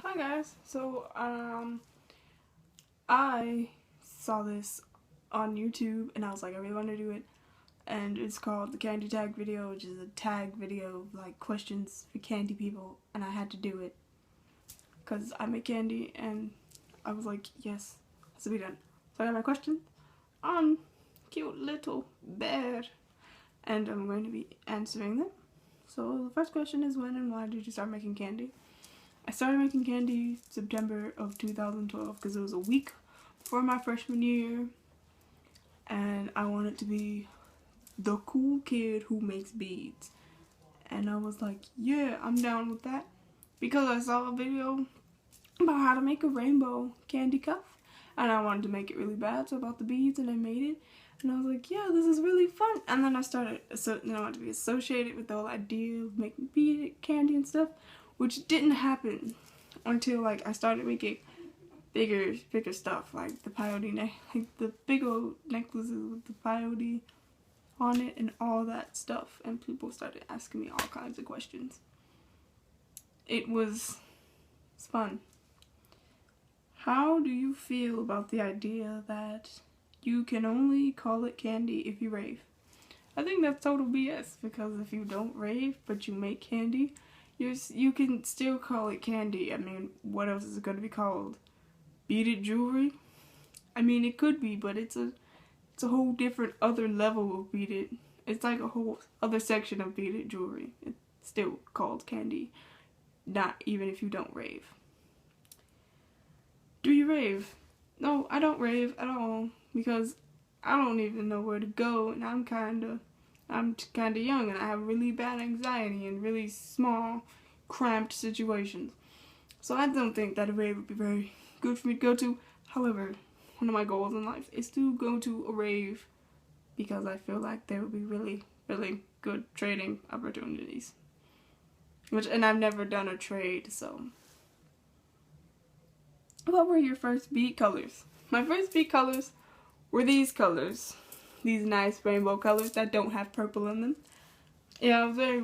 Hi guys. I saw this on YouTube and I was like, I really want to do it. And it's called the Kandi Tag video, which is a tag video of like questions for candy people, and I had to do it because I make candy and I was like, yes, has to be done. So I got my questions on cute little bear and I'm going to be answering them. So the first question is, when and why did you start making candy? I started making candy September of 2012 because it was a week before my freshman year and I wanted to be the cool kid who makes beads. And I was like, yeah, I'm down with that, because I saw a video about how to make a rainbow candy cuff and I wanted to make it really bad, so about the beads, and I made it. And I was like, yeah, this is really fun. And then I wanted to be associated with the whole idea of making bead candy and stuff, which didn't happen until like I started making bigger stuff, like the peyote like the big old necklaces with the peyote on it and all that stuff. And people started asking me all kinds of questions. It's fun. How do you feel about the idea that you can only call it candy if you rave? I think that's total BS, because if you don't rave but you make candy, you can still call it candy. I mean, what else is it going to be called? Beaded jewelry? I mean, it could be, but it's a whole different other level of beaded. It's like a whole other section of beaded jewelry. It's still called candy, not even if you don't rave. Do you rave? No, I don't rave at all, because I don't even know where to go, and I'm kinda young and I have really bad anxiety in really small, cramped situations. So I don't think that a rave would be very good for me to go to. However, one of my goals in life is to go to a rave, because I feel like there would be really, really good trading opportunities. And I've never done a trade, so. What were your first bead colors? My first bead colors were these colors. These nice rainbow colors that don't have purple in them. Yeah, I was very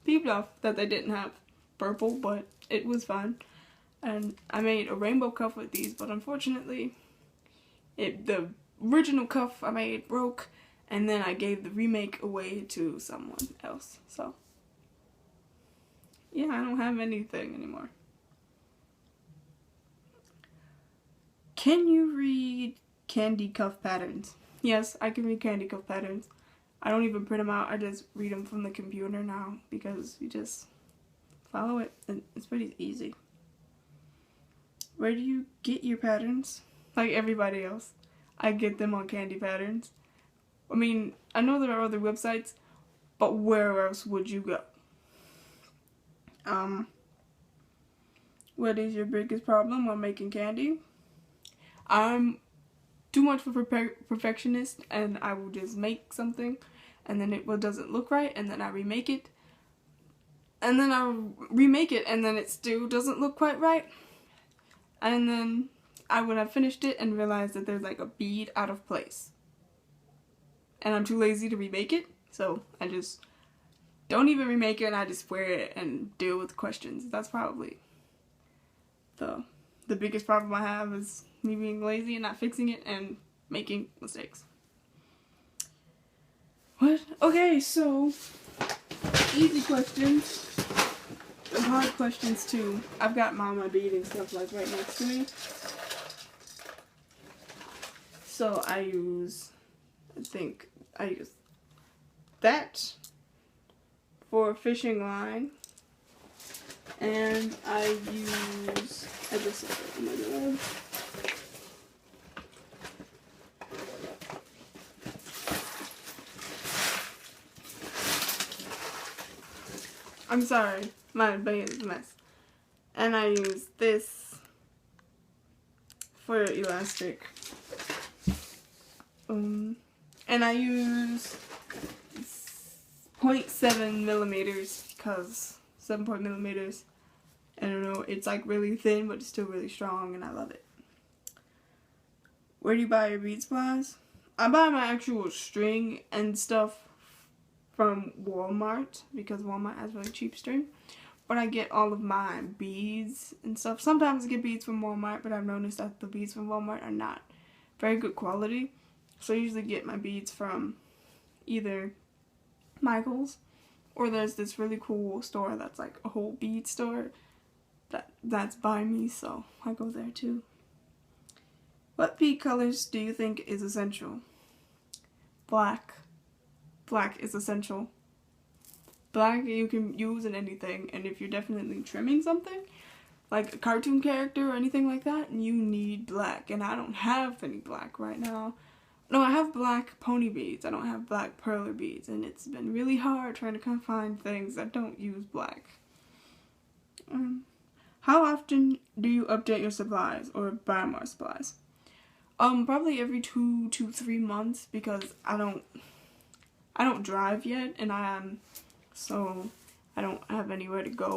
peeved off that they didn't have purple, but it was fun. And I made a rainbow cuff with these, but unfortunately, the original cuff I made broke, and then I gave the remake away to someone else. So, yeah, I don't have anything anymore. Can you read candy cuff patterns? Yes, I can read candy cuff patterns. I don't even print them out. I just read them from the computer now, because you just follow it and it's pretty easy. Where do you get your patterns? Like everybody else, I get them on Candy Patterns. I mean, I know there are other websites, but where else would you go? What is your biggest problem when making candy? I'm too much of a perfectionist, and I will just make something and then it doesn't look right, and then I remake it, and then I remake it and then it still doesn't look quite right, and then I would have finished it and realized that there's like a bead out of place, and I'm too lazy to remake it, so I just don't even remake it and I just wear it and deal with questions. That's probably the biggest problem I have, is me being lazy and not fixing it and making mistakes. What? Okay, so easy questions, and hard questions too. I've got mama beading stuff like right next to me. So I use that for a fishing line, and I just said it, oh my god. I'm sorry, my bag is a mess. And I use this for elastic. And I use 0.7 millimeters, because 7 millimeters, I don't know, it's like really thin but it's still really strong and I love it. Where do you buy your bead supplies? I buy my actual string and stuff from Walmart, because Walmart has really cheap string. when I get all of my beads and stuff. Sometimes I get beads from Walmart, but I've noticed that the beads from Walmart are not very good quality. So I usually get my beads from either Michael's, or there's this really cool store that's like a whole bead store that's by me, so I go there too. What bead colors do you think is essential? Black. Black is essential. Black you can use in anything, and if you're definitely trimming something, like a cartoon character or anything like that, you need black, and I don't have any black right now. No, I have black pony beads. I don't have black perler beads, and it's been really hard trying to find things that don't use black. How often do you update your supplies or buy more supplies? Probably every 2 to 3 months, because I don't drive yet, and so I don't have anywhere to go.